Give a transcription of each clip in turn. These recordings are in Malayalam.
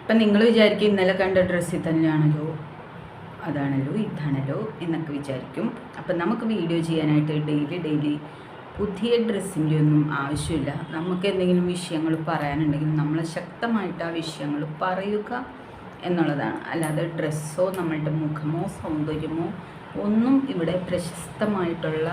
ഇപ്പം നിങ്ങൾ വിചാരിക്കും ഇന്നലെ കണ്ട ഡ്രസ്സിൽ തന്നെയാണല്ലോ, അതാണല്ലോ, ഇതാണല്ലോ എന്നൊക്കെ വിചാരിക്കും. അപ്പം നമുക്ക് വീഡിയോ ചെയ്യാനായിട്ട് ഡെയിലി പുതിയ ഡ്രസ്സിൻ്റെ ഒന്നും ആവശ്യമില്ല. നമുക്ക് എന്തെങ്കിലും വിഷയങ്ങൾ പറയാനുണ്ടെങ്കിൽ നമ്മൾ ശക്തമായിട്ട് ആ വിഷയങ്ങൾ പറയുക എന്നുള്ളതാണ്. അല്ലാതെ ഡ്രസ്സോ നമ്മളുടെ മുഖമോ സൗന്ദര്യമോ ഒന്നും ഇവിടെ പ്രശസ്തമായിട്ടുള്ള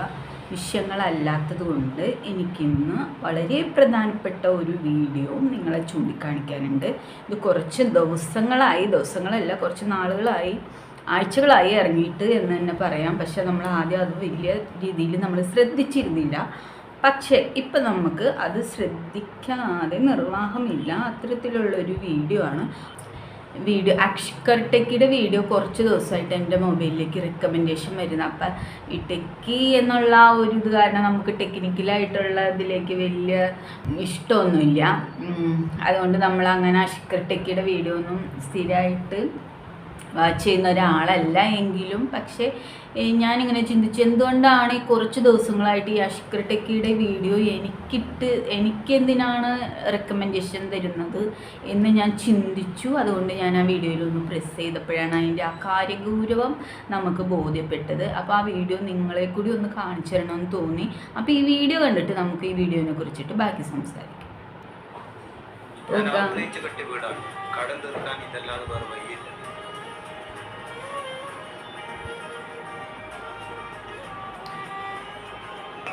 വിഷയങ്ങളല്ലാത്തത് കൊണ്ട് എനിക്കിന്ന് വളരെ പ്രധാനപ്പെട്ട ഒരു വീഡിയോ നിങ്ങളെ ചൂണ്ടിക്കാണിക്കാനുണ്ട്. ഇത് കുറച്ച് ദിവസങ്ങളല്ല, കുറച്ച് നാളുകളായി, ആഴ്ചകളായി ഇറങ്ങിയിട്ട് എന്ന് തന്നെ പറയാം. പക്ഷെ നമ്മൾ ആദ്യം അത് വലിയ രീതിയിൽ നമ്മൾ ശ്രദ്ധിച്ചിരുന്നില്ല. പക്ഷേ ഇപ്പം നമുക്ക് അത് ശ്രദ്ധിക്കാതെ നിർവാഹമില്ല. അത്തരത്തിലുള്ളൊരു വീഡിയോ ആണ്. അക്ഷർ ടെക്കിയുടെ വീഡിയോ കുറച്ച് ദിവസമായിട്ട് എൻ്റെ മൊബൈലിലേക്ക് റെക്കമെൻഡേഷൻ വരുന്നത്. അപ്പം ഈ ടെക്കി എന്നുള്ള ഒരു ഇത് കാരണം നമുക്ക് ടെക്നിക്കലായിട്ടുള്ള ഇതിലേക്ക് വലിയ ഇഷ്ടമൊന്നുമില്ല. അതുകൊണ്ട് നമ്മൾ അങ്ങനെ അക്ഷർ ടെക്കിയുടെ വീഡിയോ ഒന്നും സ്ഥിരമായിട്ട് വാച്ച് ചെയ്യുന്ന ഒരാളല്ല. എങ്കിലും പക്ഷേ ഞാനിങ്ങനെ ചിന്തിച്ചു, എന്തുകൊണ്ടാണ് ഈ കുറച്ച് ദിവസങ്ങളായിട്ട് ഈ അഷ്കർ ടെക്കിയുടെ വീഡിയോ എനിക്കെന്തിനാണ് റെക്കമെൻഡേഷൻ തരുന്നത് എന്ന് ഞാൻ ചിന്തിച്ചു. അതുകൊണ്ട് ഞാൻ ആ വീഡിയോയിലൊന്ന് പ്രസ് ചെയ്തപ്പോഴാണ് അതിൻ്റെ ആ കാര്യഗൗരവം നമുക്ക് ബോധ്യപ്പെട്ടത്. അപ്പോൾ ആ വീഡിയോ നിങ്ങളെ കൂടി ഒന്ന് കാണിച്ചു തരണമെന്ന് തോന്നി. അപ്പോൾ ഈ വീഡിയോ കണ്ടിട്ട് നമുക്ക് ഈ വീഡിയോനെ കുറിച്ചിട്ട് ബാക്കി സംസാരിക്കാം.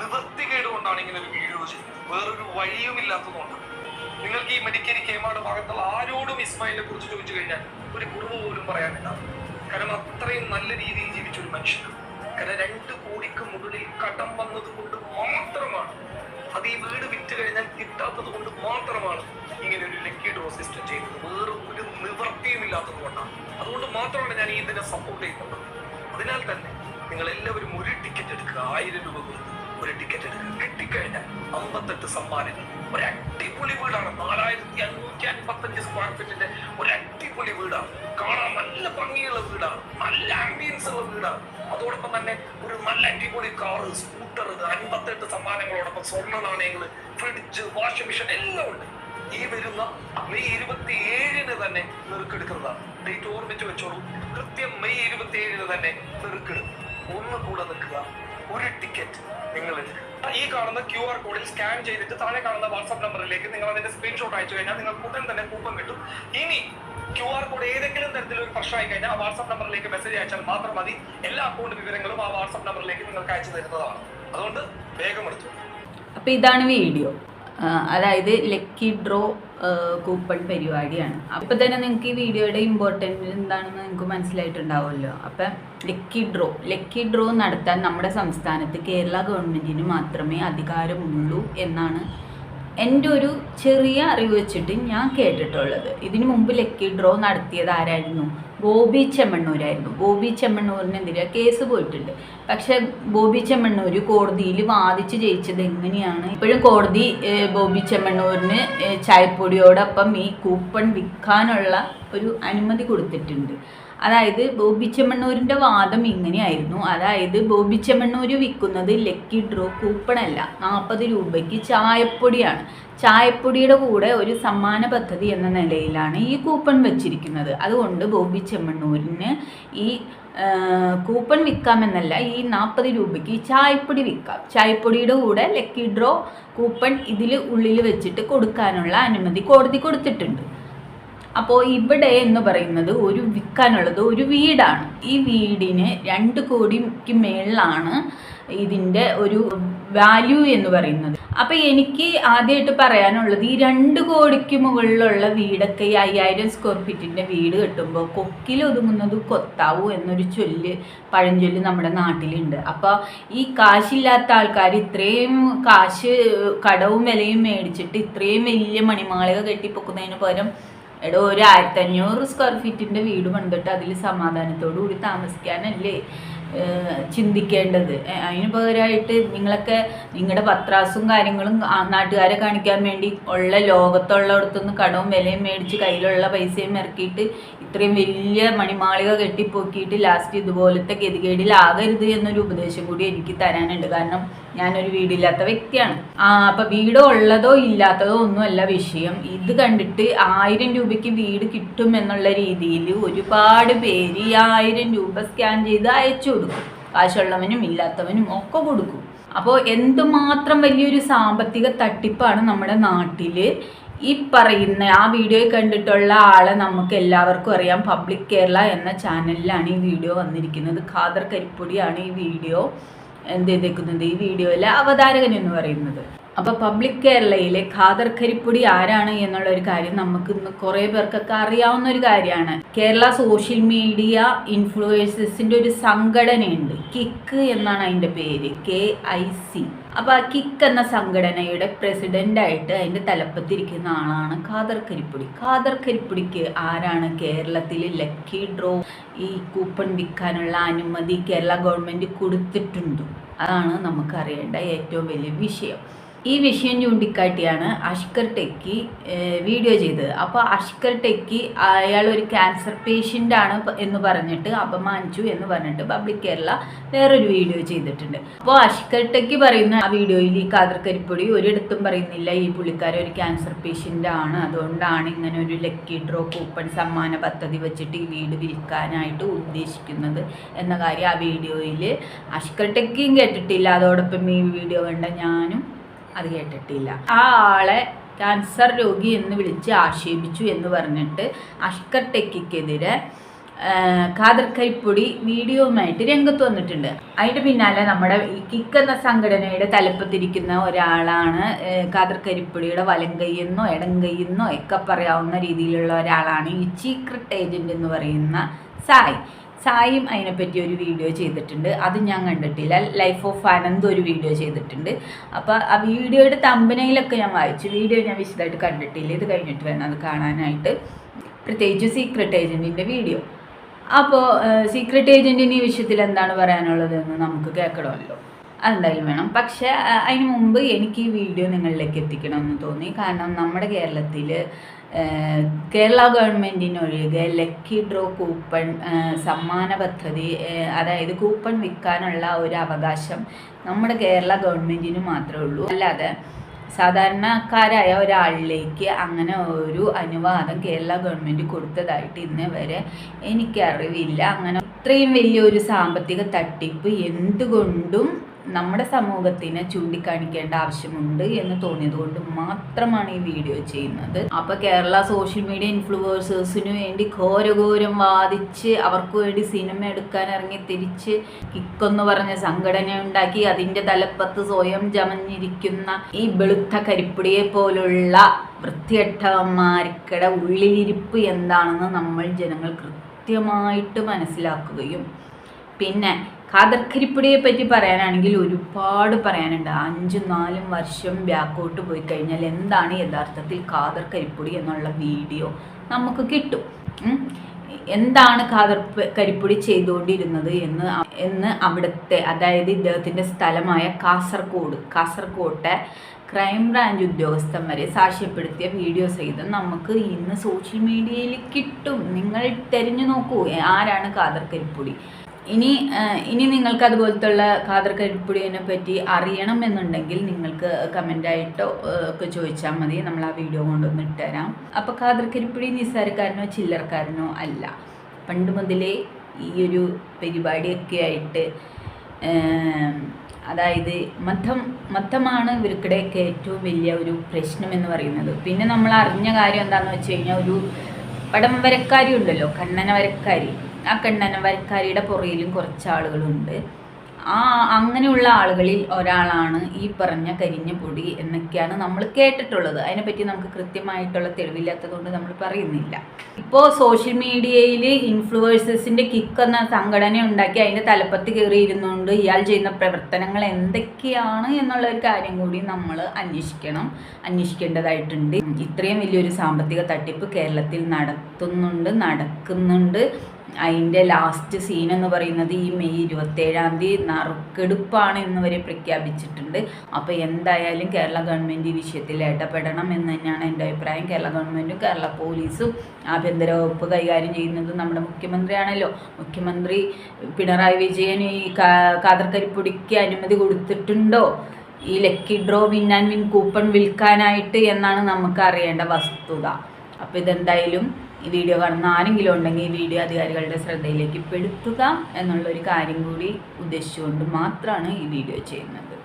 നിവൃത്തികേട് കൊണ്ടാണ് ഇങ്ങനെ ഒരു വീഡിയോ ചെയ്യുന്നത്, വേറൊരു വഴിയും ഇല്ലാത്തതുകൊണ്ടാണ്. നിങ്ങൾക്ക് ഈ മെഡിക്കരി കേമാട് ഭാഗത്തുള്ള ആരോടും ഇസ്മായിലിനെ കുറിച്ച് ചോദിച്ചു കഴിഞ്ഞാൽ ഒരു കുറവ് പോലും പറയാനില്ല. കാരണം അത്രയും നല്ല രീതിയിൽ ജീവിച്ച ഒരു മനുഷ്യനാണ്. കാരണം 2 കോടിക്ക് മുകളിൽ കടം വന്നത് കൊണ്ട് മാത്രമാണ്, അത് ഈ വീട് വിറ്റ് കഴിഞ്ഞാൽ കിട്ടാത്തത് കൊണ്ട് മാത്രമാണ് ഇങ്ങനെ ഒരു ലക്കി ഡ്രോ സിസ്റ്റം ചെയ്യുന്നത്. വേറെ ഒരു നിവൃത്തിയും ഇല്ലാത്തത് കൊണ്ടാണ്. അതുകൊണ്ട് മാത്രമാണ് ഞാൻ ഇതിനെ സപ്പോർട്ട് ചെയ്യുന്നത്. അതിനാൽ തന്നെ നിങ്ങൾ എല്ലാവരും ഒരു ടിക്കറ്റ് എടുക്കുക. 1000 രൂപ കൊടുത്ത് ഒരു ടിക്കറ്റ് എടുക്കുക. കിട്ടിക്കഴിഞ്ഞാൽ 58 സമ്മാനങ്ങൾ. ഒരു അടിപൊളി വീടാണ്. 4555 സ്ക്വയർ ഫീറ്റിന്റെ ഒരു അടിപൊളി വീടാണ്. കാണാൻ നല്ല ഭംഗിയുള്ള വീടാണ്, നല്ല ആംബിയൻസ് ഉള്ള വീടാണ്. അതോടൊപ്പം തന്നെ ഒരു നല്ല അടിപൊളി കാറ്, സ്കൂട്ടർ, 58 സമ്മാനങ്ങളോടൊപ്പം സ്വർണ്ണ നാണയങ്ങൾ, ഫ്രിഡ്ജ്, വാഷിംഗ് മെഷീൻ എല്ലാം ഉണ്ട്. ഈ വരുന്ന മെയ് 27 തന്നെ നെറുക്കെടുക്കുന്നതാണ്. ഡേറ്റ് ഓർമ്മിച്ച് വെച്ചോളൂ. കൃത്യം മെയ് 27 തന്നെ നെറുക്കെടുക്കും. ഒന്ന് കൂടെ നിൽക്കുക. ഒരു ടിക്കറ്റ് നിങ്ങൾ എടുക്കുക. ഈ കാണുന്ന QR കോഡിൽ സ്കാൻ ചെയ്തിട്ട് താഴെ കാണുന്ന വാട്സ്ആപ്പ് നമ്പറിലേക്ക് നിങ്ങൾ അതിന്റെ സ്ക്രീൻഷോട്ട് അയച്ചു കഴിഞ്ഞാൽ നിങ്ങൾക്ക് ഉടൻ തന്നെ കൂപ്പൺ കിട്ടും. ഇനി QR കോഡ് ഏതെങ്കിലും തരത്തിലൊരു പ്രശ്നമായി കഴിഞ്ഞാൽ ആ വാട്സ്ആപ്പ് നമ്പറിലേക്ക് മെസ്സേജ് അയച്ചാൽ മാത്രം മതി. എല്ലാ അക്കൗണ്ട് വിവരങ്ങളും ആ വാട്സ്ആപ്പ് നമ്പറിലേക്ക് നിങ്ങൾക്ക് അയച്ചു തരുന്നതാണ്. അതുകൊണ്ട് വേഗം എടുത്തു. അപ്പോൾ ഇതാണ് വീഡിയോ. അതായത് ലക്കി ഡ്രോ കൂപ്പൺ പരിപാടിയാണ്. അപ്പോൾ തന്നെ നിങ്ങൾക്ക് ഈ വീഡിയോയുടെ ഇമ്പോർട്ടൻറ്റ് എന്താണെന്ന് നിങ്ങൾക്ക് മനസ്സിലായിട്ടുണ്ടാവുമല്ലോ. അപ്പം ലക്കി ഡ്രോ നടത്താൻ നമ്മുടെ സംസ്ഥാനത്ത് കേരള ഗവൺമെൻറ്റിന് മാത്രമേ അധികാരമുള്ളൂ എന്നാണ് എൻ്റെ ഒരു ചെറിയ അറിവ് വെച്ചിട്ട് ഞാൻ കേട്ടിട്ടുള്ളത്. ഇതിനു മുമ്പ് ലക്കി ഡ്രോ നടത്തിയത് ആരായിരുന്നു? ബോബി ചെമ്മണ്ണൂരായിരുന്നു. ബോബി ചെമ്മണ്ണൂരിനെതിരെ കേസ് പോയിട്ടുണ്ട്. പക്ഷെ ബോബി ചെമ്മണ്ണൂർ കോടതിയിൽ വാദിച്ച് ജയിച്ചത് എങ്ങനെയാണ്? ഇപ്പോഴും കോടതി ബോബി ചെമ്മണ്ണൂരിന് ചായപ്പൊടിയോടൊപ്പം ഈ കൂപ്പൺ വിൽക്കാനുള്ള ഒരു അനുമതി കൊടുത്തിട്ടുണ്ട്. അതായത് ബോബി ചെമ്മണ്ണൂരിൻ്റെ വാദം ഇങ്ങനെയായിരുന്നു. അതായത് ബോബി ചെമ്മണ്ണൂർ വിൽക്കുന്നത് ലക്കി ഡ്രോ കൂപ്പണല്ല, 40 രൂപയ്ക്ക് ചായപ്പൊടിയാണ്. ചായപ്പൊടിയുടെ കൂടെ ഒരു സമ്മാന പദ്ധതി എന്ന നിലയിലാണ് ഈ കൂപ്പൺ വെച്ചിരിക്കുന്നത്. അതുകൊണ്ട് ബോബി ചെമ്മണ്ണൂരിന് ഈ കൂപ്പൺ വിൽക്കാമെന്നല്ല, ഈ 40 രൂപയ്ക്ക് ചായപ്പൊടി വിൽക്കാം. ചായപ്പൊടിയുടെ കൂടെ ലക്കി ഡ്രോ കൂപ്പൺ ഇതിൽ ഉള്ളിൽ വെച്ചിട്ട് കൊടുക്കാനുള്ള അനുമതി കോടതി കൊടുത്തിട്ടുണ്ട്. അപ്പോൾ ഇവിടെ എന്ന് പറയുന്നത് വിൽക്കാനുള്ളത് ഒരു വീടാണ്. ഈ വീടിന് 2 കോടിക്ക് മേളിലാണ് ഇതിൻ്റെ ഒരു വാല്യൂ എന്ന് പറയുന്നത്. അപ്പോൾ എനിക്ക് ആദ്യമായിട്ട് പറയാനുള്ളത്, ഈ 2 കോടിക്ക് മുകളിലുള്ള വീടൊക്കെ ഈ 5000 സ്ക്വയർ ഫീറ്റിൻ്റെ വീട് കെട്ടുമ്പോൾ കൊക്കിലൊതുങ്ങുന്നത് കൊത്താവൂ എന്നൊരു പഴഞ്ചൊല്ല് നമ്മുടെ നാട്ടിലുണ്ട്. അപ്പോൾ ഈ കാശില്ലാത്ത ആൾക്കാർ ഇത്രയും കാശ് കടവും വിലയും മേടിച്ചിട്ട് ഇത്രയും വലിയ മണിമാളിക കെട്ടിപ്പൊക്കുന്നതിന് പകരം ഒരു 1500 സ്ക്വയർ ഫീറ്റിൻ്റെ വീട് പണിതിട്ട് അതിൽ സമാധാനത്തോടു കൂടി താമസിക്കാനല്ലേ ചിന്തിക്കേണ്ടത്. അതിന് പകരമായിട്ട് നിങ്ങളൊക്കെ നിങ്ങളുടെ പത്രാസും കാര്യങ്ങളും നാട്ടുകാരെ കാണിക്കാൻ വേണ്ടി ഉള്ള ലോകത്തുള്ളിടത്തുനിന്ന് കടവും വിലയും മേടിച്ച് കയ്യിലുള്ള പൈസയും ഇറക്കിയിട്ട് ഇത്രയും വലിയ മണിമാളിക കെട്ടിപ്പൊക്കിയിട്ട് ലാസ്റ്റ് ഇതുപോലത്തെ ഗതികേടിലാകരുത് എന്നൊരു ഉപദേശം കൂടി എനിക്ക് തരാനുണ്ട്. കാരണം ഞാനൊരു വീടില്ലാത്ത വ്യക്തിയാണ്. അപ്പം വീടോ ഉള്ളതോ ഇല്ലാത്തതോ ഒന്നുമല്ല വിഷയം. ഇത് കണ്ടിട്ട് 1000 രൂപയ്ക്ക് വീട് കിട്ടും എന്നുള്ള രീതിയിൽ ഒരുപാട് പേര് 1000 രൂപ സ്കാൻ ചെയ്ത് അയച്ചു കൊടുക്കും. കാശുള്ളവനും ഇല്ലാത്തവനും ഒക്കെ കൊടുക്കും. അപ്പോൾ എന്തുമാത്രം വലിയൊരു സാമ്പത്തിക തട്ടിപ്പാണ് നമ്മുടെ നാട്ടിൽ ഈ പറയുന്ന ആ വീഡിയോ കണ്ടിട്ടുള്ള ആളെ നമുക്ക് എല്ലാവർക്കും അറിയാം. പബ്ലിക് കേരള എന്ന ചാനലിലാണ് ഈ വീഡിയോ വന്നിരിക്കുന്നത്. ഖാദർ കരിപ്പൊടിയാണ് ഈ വീഡിയോ ചെയ്തേക്കുന്നത്. ഈ വീഡിയോയിലെ അവതാരകൻ എന്ന് പറയുന്നത്. അപ്പോൾ പബ്ലിക് കേരളയിലെ ഖാദർ കരിപ്പൊടി ആരാണ് എന്നുള്ള ഒരു കാര്യം നമുക്ക് ഇന്ന് കുറേ പേർക്കൊക്കെ അറിയാവുന്ന ഒരു കാര്യമാണ്. കേരള സോഷ്യൽ മീഡിയ ഇൻഫ്ലുവൻസേഴ്സിൻ്റെ ഒരു സംഘടനയുണ്ട്. കിക്ക് എന്നാണ് അതിൻ്റെ പേര്, KIC. അപ്പോൾ ആ കിക്ക് എന്ന സംഘടനയുടെ പ്രസിഡൻ്റായിട്ട് അതിൻ്റെ തലപ്പത്തിരിക്കുന്ന ആളാണ് ഖാദർ കരിപ്പൊടി. ഖാദർ കരിപ്പൊടിക്ക് ആരാണ് കേരളത്തിൽ ലക്കി ഡ്രോ ഈ കൂപ്പൺ വിൽക്കാനുള്ള അനുമതി കേരള ഗവൺമെൻറ് കൊടുത്തിട്ടുണ്ട്? അതാണ് നമുക്കറിയേണ്ട ഏറ്റവും വലിയ വിഷയം. ഈ വിഷയം ചൂണ്ടിക്കാട്ടിയാണ് അഷ്കർ ടെക്കി വീഡിയോ ചെയ്തത്. അപ്പോൾ അഷ്കർ ടെക്കി അയാൾ ഒരു ക്യാൻസർ പേഷ്യൻ്റാണ് എന്ന് പറഞ്ഞിട്ട് അപമാനിച്ചു എന്ന് പറഞ്ഞിട്ട് പബ്ലിക് കേരള വേറൊരു വീഡിയോ ചെയ്തിട്ടുണ്ട്. അപ്പോൾ അഷ്കർ ടെക്കി പറയുന്ന ആ വീഡിയോയിൽ ഈ ഖാദർ കരിപ്പൊടി ഒരിടത്തും പറയുന്നില്ല ഈ പുള്ളിക്കാരൻ ഒരു ക്യാൻസർ പേഷ്യൻ്റാണ്, അതുകൊണ്ടാണ് ഇങ്ങനെ ഒരു ലക്കി ഡ്രോ കൂപ്പൺ സമ്മാന പദ്ധതി വെച്ചിട്ട് ഈ വീട് വിൽക്കാനായിട്ട് ഉദ്ദേശിക്കുന്നത് എന്ന കാര്യം ആ വീഡിയോയിൽ അഷ്കർ ടെക്കിയും കേട്ടിട്ടില്ല. അതോടൊപ്പം ഈ വീഡിയോ കണ്ട ഞാനും അത് കേട്ടിട്ടില്ല. ആ ആളെ ക്യാൻസർ രോഗി എന്ന് വിളിച്ച് ആക്ഷേപിച്ചു എന്ന് പറഞ്ഞിട്ട് അഷ്കർ ടെക്കിക്കെതിരെ ഖാദർ കരിപ്പൊടി വീഡിയോയുമായിട്ട് രംഗത്ത് വന്നിട്ടുണ്ട്. അതിൻ്റെ പിന്നാലെ നമ്മുടെ ഈ കിക്ക് എന്ന സംഘടനയുടെ തലപ്പത്തിരിക്കുന്ന ഒരാളാണ് ഖാദർ കരിപ്പൊടിയുടെ വലം കൈയെന്നോ ഇടം കൈയെന്നോ ഒക്കെ പറയാവുന്ന രീതിയിലുള്ള ഒരാളാണ് ഈ സീക്രട്ട് ഏജൻറ് എന്ന് പറയുന്ന സായും അതിനെപ്പറ്റി ഒരു വീഡിയോ ചെയ്തിട്ടുണ്ട്. അത് ഞാൻ കണ്ടിട്ടില്ല. ലൈഫ് ഓഫ് ആനന്ദ് ഒരു വീഡിയോ ചെയ്തിട്ടുണ്ട്. അപ്പോൾ ആ വീഡിയോയുടെ തമ്പനയിലൊക്കെ ഞാൻ വായിച്ചു. വീഡിയോ ഞാൻ വിശദമായിട്ട് കണ്ടിട്ടില്ല. ഇത് കഴിഞ്ഞിട്ട് വേണം അത് കാണാനായിട്ട്, പ്രത്യേകിച്ച് സീക്രട്ട് ഏജൻറ്റിൻ്റെ വീഡിയോ. അപ്പോൾ സീക്രട്ട് ഏജൻറ്റിന് ഈ വിഷയത്തിൽ എന്താണ് പറയാനുള്ളതെന്ന് നമുക്ക് കേൾക്കണമല്ലോ, അതെന്തായാലും വേണം. പക്ഷേ അതിന് മുമ്പ് എനിക്ക് ഈ വീഡിയോ നിങ്ങളിലേക്ക് എത്തിക്കണമെന്ന് തോന്നി. കാരണം നമ്മുടെ കേരളത്തിൽ കേരള ഗവൺമെൻറ്റിനൊഴികെ ലക്കി ഡ്രോ കൂപ്പൺ സമ്മാന പദ്ധതി, അതായത് കൂപ്പൺ വിൽക്കാനുള്ള ഒരു അവകാശം നമ്മുടെ കേരള ഗവൺമെൻറ്റിന് മാത്രമേ ഉള്ളൂ. അല്ലാതെ സാധാരണക്കാരായ ഒരാളിലേക്ക് അങ്ങനെ ഒരു അനുവാദം കേരള ഗവൺമെൻറ് കൊടുത്തതായിട്ട് ഇന്ന് വരെ എനിക്കറിവില്ല. അങ്ങനെ ഇത്രയും വലിയൊരു സാമ്പത്തിക തട്ടിപ്പ് എന്തുകൊണ്ടും നമ്മുടെ സമൂഹത്തിനെ ചൂണ്ടിക്കാണിക്കേണ്ട ആവശ്യമുണ്ട് എന്ന് തോന്നിയത് കൊണ്ട് മാത്രമാണ് ഈ വീഡിയോ ചെയ്യുന്നത്. അപ്പോൾ കേരള സോഷ്യൽ മീഡിയ ഇൻഫ്ലുവൻസേഴ്സിന് വേണ്ടി ഘോരഘോരം വാദിച്ച് അവർക്ക് വേണ്ടി സിനിമ എടുക്കാൻ ഇറങ്ങി തിരിച്ച് കിക്കെന്ന് പറഞ്ഞ സംഘടന ഉണ്ടാക്കി അതിൻ്റെ തലപ്പത്ത് സ്വയം ചമഞ്ഞിരിക്കുന്ന ഈ വെളുത്ത കരിപ്പൊടിയെ പോലുള്ള വൃത്തികെട്ടവന്മാർക്കിടെ ഉള്ളിലിരിപ്പ് എന്താണെന്ന് നമ്മൾ ജനങ്ങൾ കൃത്യമായിട്ട് മനസ്സിലാക്കുകയും, പിന്നെ ഖാദർ കരിപ്പൊടിയെ പറ്റി പറയാനാണെങ്കിൽ ഒരുപാട് പറയാനുണ്ട്. 5-4 വർഷം ബാക്കോട്ട് പോയി കഴിഞ്ഞാൽ എന്താണ് യഥാർത്ഥത്തിൽ ഖാദർ കരിപ്പൊടി എന്നുള്ള വീഡിയോ നമുക്ക് കിട്ടും. എന്താണ് ഖാദർ കരിപ്പൊടി ചെയ്തുകൊണ്ടിരുന്നത് എന്ന് അവിടുത്തെ, അതായത് ഇദ്ദേഹത്തിൻ്റെ സ്ഥലമായ കാസർകോട്ടെ ക്രൈംബ്രാഞ്ച് ഉദ്യോഗസ്ഥൻ വരെ സാക്ഷ്യപ്പെടുത്തിയ വീഡിയോ സഹിതം നമുക്ക് ഇന്ന് സോഷ്യൽ മീഡിയയിൽ കിട്ടും. നിങ്ങൾ തിരഞ്ഞു നോക്കൂ ആരാണ് ഖാദർ കരിപ്പൊടി. ഇനി നിങ്ങൾക്ക് അതുപോലത്തുള്ള ഖാദർ കരിപ്പൊടിയെ പറ്റി അറിയണമെന്നുണ്ടെങ്കിൽ നിങ്ങൾക്ക് കമൻ്റായിട്ടോ ഒക്കെ ചോദിച്ചാൽ മതി. നമ്മൾ ആ വീഡിയോ കൊണ്ടുവന്ന് ഇട്ടുതരാം. അപ്പോൾ ഖാദർ കരിപ്പൊടി നിസ്സാരക്കാരനോ ചില്ലറക്കാരനോ അല്ല. പണ്ട് മുതലേ ഈ ഒരു പരിപാടിയൊക്കെ ആയിട്ട്, അതായത് മതമാണ് ഇവർക്കിടെയൊക്കെ ഏറ്റവും വലിയ ഒരു പ്രശ്നം എന്ന് പറയുന്നത്. പിന്നെ നമ്മൾ അറിഞ്ഞ കാര്യം എന്താണെന്ന് വെച്ച് കഴിഞ്ഞാൽ, ഒരു പടം വരക്കാരി ഉണ്ടല്ലോ, കണ്ണന വരക്കാരി. ആ കണ്ണന വരക്കാരിയുടെ പുറയിലും കുറച്ച് ആളുകളുണ്ട്. അങ്ങനെയുള്ള ആളുകളിൽ ഒരാളാണ് ഈ പറഞ്ഞ കരിഞ്ഞ പൊടി എന്നൊക്കെയാണ് നമ്മൾ കേട്ടിട്ടുള്ളത്. അതിനെപ്പറ്റി നമുക്ക് കൃത്യമായിട്ടുള്ള തെളിവില്ലാത്തത് കൊണ്ട് നമ്മൾ പറയുന്നില്ല. ഇപ്പോൾ സോഷ്യൽ മീഡിയയിൽ ഇൻഫ്ലുവൻസേഴ്സിൻ്റെ കിക്ക് എന്ന സംഘടന ഉണ്ടാക്കി അതിൻ്റെ തലപ്പത്ത് കയറിയിരുന്നുകൊണ്ട് ഇയാൾ ചെയ്യുന്ന പ്രവർത്തനങ്ങൾ എന്തൊക്കെയാണ് എന്നുള്ള ഒരു കാര്യം കൂടി നമ്മൾ അന്വേഷിക്കേണ്ടതായിട്ടുണ്ട്. ഇത്രയും വലിയൊരു സാമ്പത്തിക തട്ടിപ്പ് കേരളത്തിൽ നടക്കുന്നുണ്ട്. അതിൻ്റെ ലാസ്റ്റ് സീൻ എന്ന് പറയുന്നത് ഈ മെയ് 27 നറുക്കെടുപ്പാണ് എന്ന് വരെ പ്രഖ്യാപിച്ചിട്ടുണ്ട്. അപ്പോൾ എന്തായാലും കേരള ഗവൺമെൻറ് ഈ വിഷയത്തിൽ ഇടപെടണം എന്ന് തന്നെയാണ് എൻ്റെ അഭിപ്രായം. കേരള ഗവൺമെൻറ്റും കേരള പോലീസും ആഭ്യന്തര വകുപ്പ് കൈകാര്യം ചെയ്യുന്നതും നമ്മുടെ മുഖ്യമന്ത്രിയാണല്ലോ. മുഖ്യമന്ത്രി പിണറായി വിജയൻ ഈ ഖാദർ കരിപ്പൊടിക്ക് അനുമതി കൊടുത്തിട്ടുണ്ടോ ഈ lucky draw win and win coupon വിൽക്കാനായിട്ട് എന്നാണ് നമുക്ക് അറിയേണ്ട വസ്തുത. അപ്പോൾ ഇതെന്തായാലും ഈ വീഡിയോ കാണുന്ന ആരെങ്കിലും ഉണ്ടെങ്കിൽ ഈ വീഡിയോ അധികാരികളുടെ ശ്രദ്ധയിലേക്ക് പെടുത്തുക എന്നുള്ളൊരു കാര്യം കൂടി ഉദ്ദേശിച്ചുകൊണ്ട് മാത്രമാണ് ഈ വീഡിയോ ചെയ്യുന്നത്.